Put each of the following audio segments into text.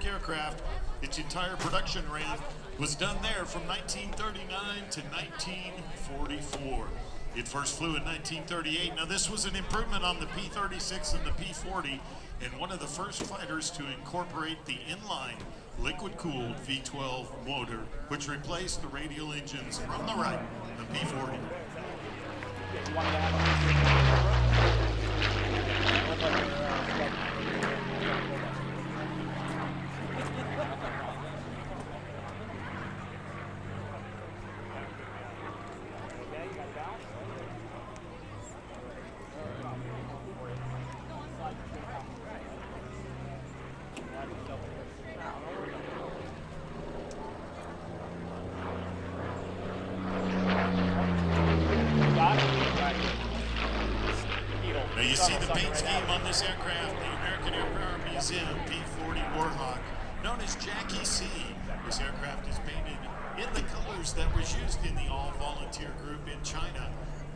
aircraft. Its entire production reign was done there from 1939 to 1944. It first flew in 1938. Now this was an improvement on the P-36 and the P-40, and one of the first fighters to incorporate the inline liquid-cooled V12 motor, which replaced the radial engines from the right, the P-40. Now you see the paint scheme on this aircraft, the American Airpower Museum P-40 Warhawk, known as Jackie C. This aircraft is painted in the colors that was used in the all-volunteer group in China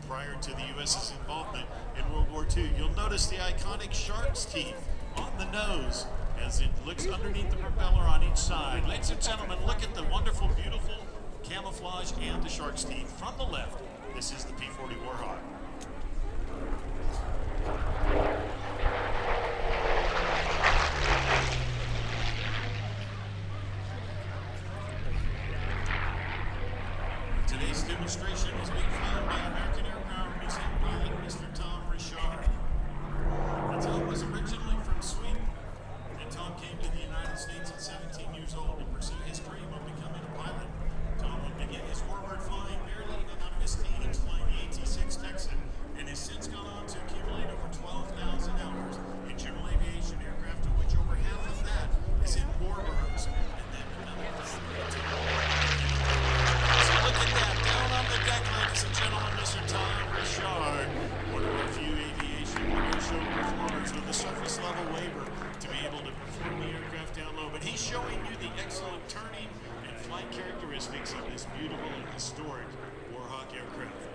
prior to the U.S.'s involvement in World War II. You'll notice the iconic shark's teeth on the nose as it looks underneath the propeller on each side. Ladies and gentlemen, look at the wonderful, beautiful camouflage and the shark's teeth from the left. This is the P-40 Warhawk. Today's demonstration is being filmed by American Airpower Museum pilot Mr. Tom Richard. Now, Tom was originally from Sweden, and Tom came to the United States at 17 years old to pursue his dream of becoming a pilot. Tom would begin his forward flying barely even out of his teens, flying the AT-6 Texan, and has since gone on to accumulate over 12,000 hours in general aviation aircraft, of which over half of that is in warbirds, and then another. Look at that, down on the deck, ladies and gentlemen, Mr. Tom Richard, one of our few aviation show performers with a surface level waiver to be able to perform the aircraft down low. But he's showing you the excellent turning and flight characteristics of this beautiful and historic Warhawk aircraft.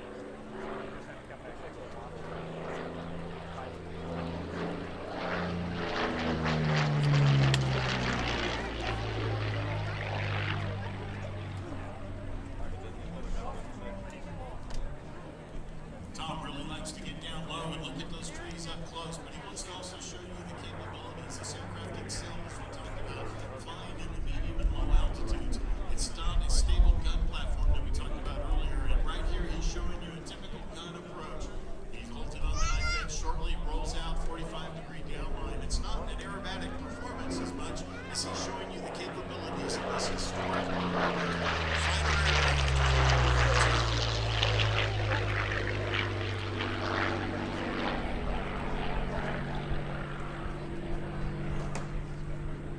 Tom really likes to get down low and look at those trees up close, but he wants to also show you the capabilities. This aircraft excels. We talked about flying in the medium and low altitudes. It's not a stable gun platform that we talked about earlier, and right here he's showing you a typical gun approach. He's halted on the knife edge, shortly rolls out 45-degree downline. It's not an aerobatic performance as much as he's showing you the capabilities of this historic fighter aircraft.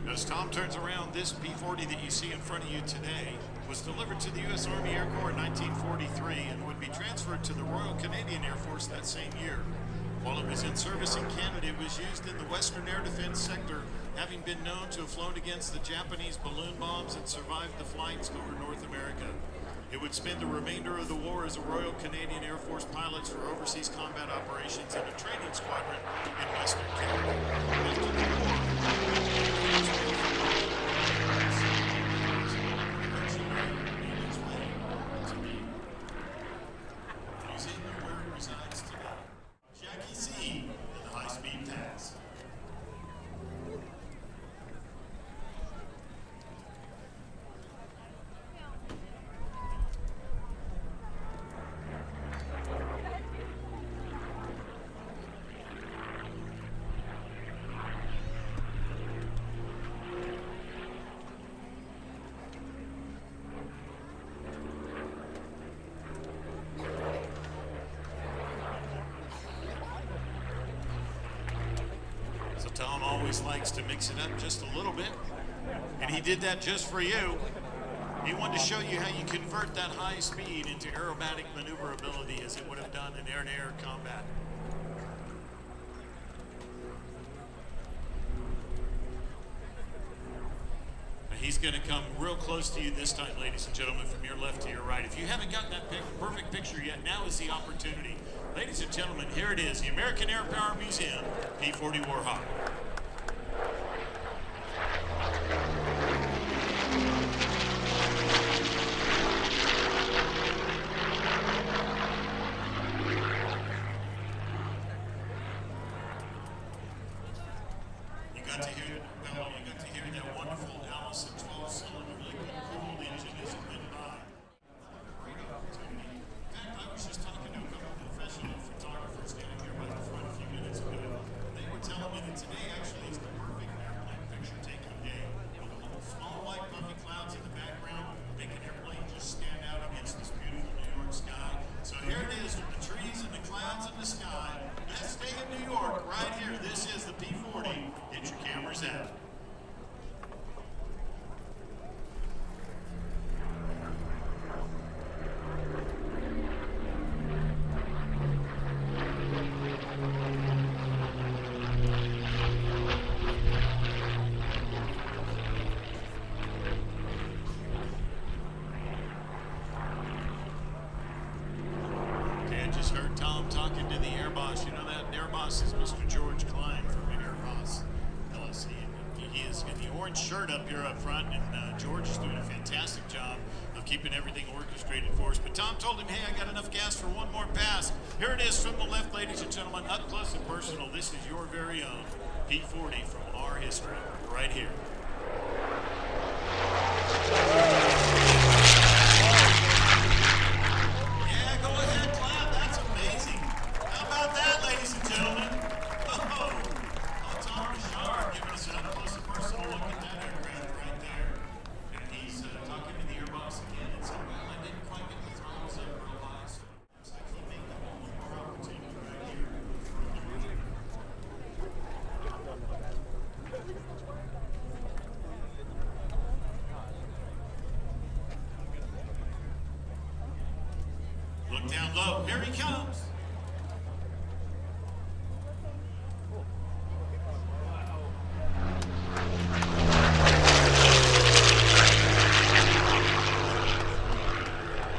As Tom turns around, this P-40 that you see in front of you today was delivered to the U.S. Army Air Corps in 1943 and would be transferred to the Royal Canadian Air Force that same year. While it was in service in Canada, it was used in the Western Air Defense sector, having been known to have flown against the Japanese balloon bombs and survived the flights over North America. It would spend the remainder of the war as a Royal Canadian Air Force pilots for overseas combat operations in a training squadron in Western Canada. After the war, Jackie C. in the high-speed pass. So Tom always likes to mix it up just a little bit, and he did that just for you. He wanted to show you how you convert that high speed into aerobatic maneuverability as it would have done in air-to-air combat. Now he's going to come real close to you this time, ladies and gentlemen, from your left to your right. If you haven't gotten that perfect picture yet, now is the opportunity. Ladies and gentlemen, here it is, the American Airpower Museum P-40 Warhawk. talking to the air boss. You know that air boss is Mr. George Klein from Air Boss LLC. He is in the orange shirt up here up front, and George is doing a fantastic job of keeping everything orchestrated for us. But Tom told him, hey, I got enough gas for one more pass. Here it is from the left, ladies and gentlemen, up close and personal. This is your very own P-40 from our history, right here. Yeah, go ahead, clap. That's amazing. How about that, ladies and gentlemen? Oh, Tom Richard giving us an up-close and personal look at that aircraft right there. And he's talking to the air boss again and said, well, I didn't quite get the throttles up real high, so looks like he may have one more opportunity right here. Look down low. Here he comes.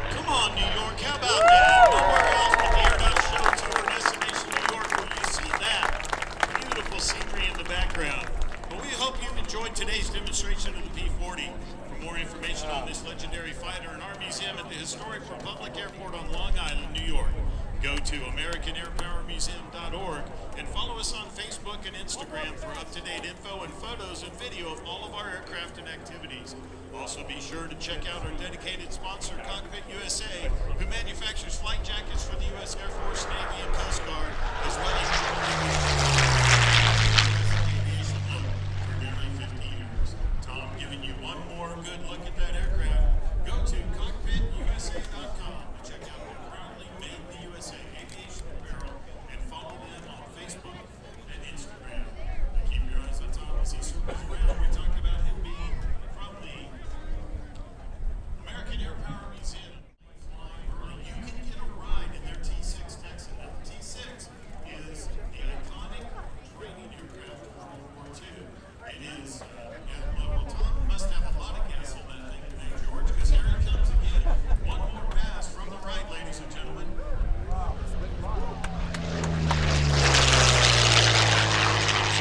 Come on, New York. How about that? Nowhere else but the Air Dot Show Tour, Destination New York, where you see that beautiful scenery in the background. Well, we hope you've enjoyed today's demonstration of the P-40. For more information on this legendary fighter in our museum at the historic Republic Airport on Long Island, New York, go to AmericanAirpowerMuseum.org and follow us on Facebook and Instagram for up-to-date info and photos and video of all of our aircraft and activities. Also be sure to check out our dedicated sponsor, Cockpit USA, who manufactures flight jackets for the U.S. Air Force, Navy, and Coast Guard, as well as aviation look for nearly 50 years. Tom giving you one more good look at that aircraft. Go to cockpitusa.com to check out their proudly made in the USA aviation apparel and follow them on Facebook and Instagram. And keep your eyes on Tom as he circles around. We talked about him being from the American Airpower Museum. Flying early, you can get a ride in their T-6 Texan. The T-6 is the iconic training aircraft of World War II. It is, well, Tom must have a lot of gas on that thing today, George, because here he comes again. One more pass from the right, ladies and gentlemen. So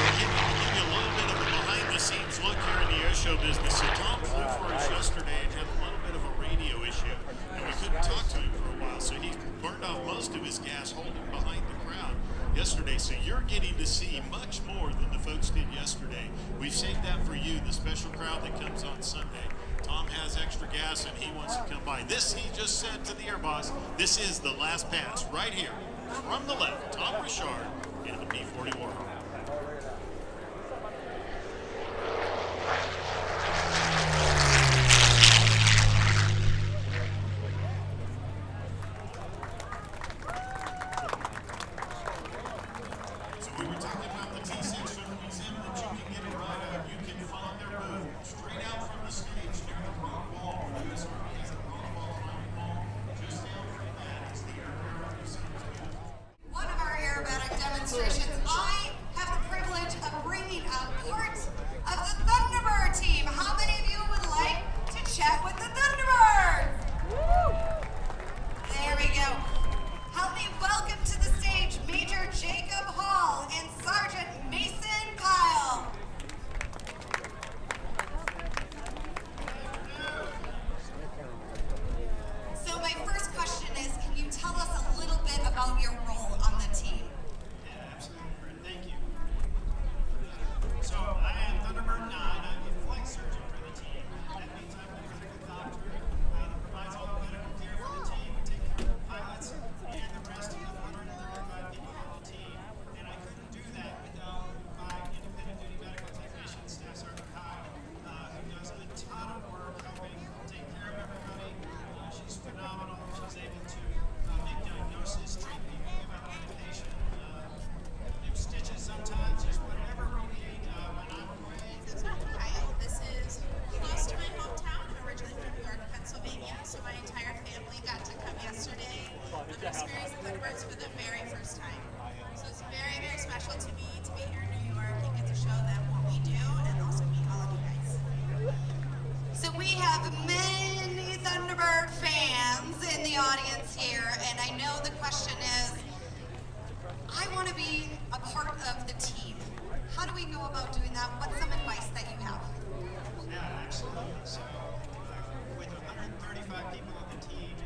give you a little bit of a behind-the-scenes look here in the air show business. So Tom flew for us yesterday and had a little bit of a radio issue, and we couldn't talk to him for a while. So he burned off most of his gas holding behind the crowd yesterday. So you're getting to see much more than the folks did yesterday. We've saved that for you, the special crowd that comes on Sunday. Tom has extra gas and he wants to come by. This, he just said to the air boss, this is the last pass right here from the left. Tom Richard in the P-40 Warhawk. So we were talking about the T-6 from the museum that you can get a ride on. You can find their booth straight out from the stage near the rock wall. The U.S. Army has a rock wall climbing wall. Just down from that is the Airpower Museum's booth. One of our aerobatic demonstrations, I have the privilege of bringing a part of the Thunderbird team. How many of you would like to chat with the Thunderbirds? There we go. Help me welcome to the stage Major Jacob Hall and Sergeant Mason Kyle. So my first question is, can you tell us a little bit about your role on the team? Yeah, absolutely, Fred. Thank you. So I am Thunderbird 9. I'm the flight surgeon for the team. That means I'm the medical doctor that provides all the medical care for the team. We take care of the pilots and the rest of the 135 people on the team. And I couldn't do that without my independent duty medical technician, Staff Sergeant Kyle, who does a ton of work helping take care of everybody. She's phenomenal. She's able to make diagnosis, treat people, give out medication, do stitches sometimes, just whatever we need when I'm away. Hi, this is close to my hometown. I'm originally from New York, Pennsylvania, so my entire family got to come yesterday and experience the Thunderbirds for the very first time. So it's very, very special to me to be here in New York and get to show them what we do and also meet all of you guys. So we have many Thunderbird fans in the audience here, and I know the question is, I want to be a part of the team. How do we go about doing that? What's some advice that you have? Yeah, absolutely. So with 135 people on the team,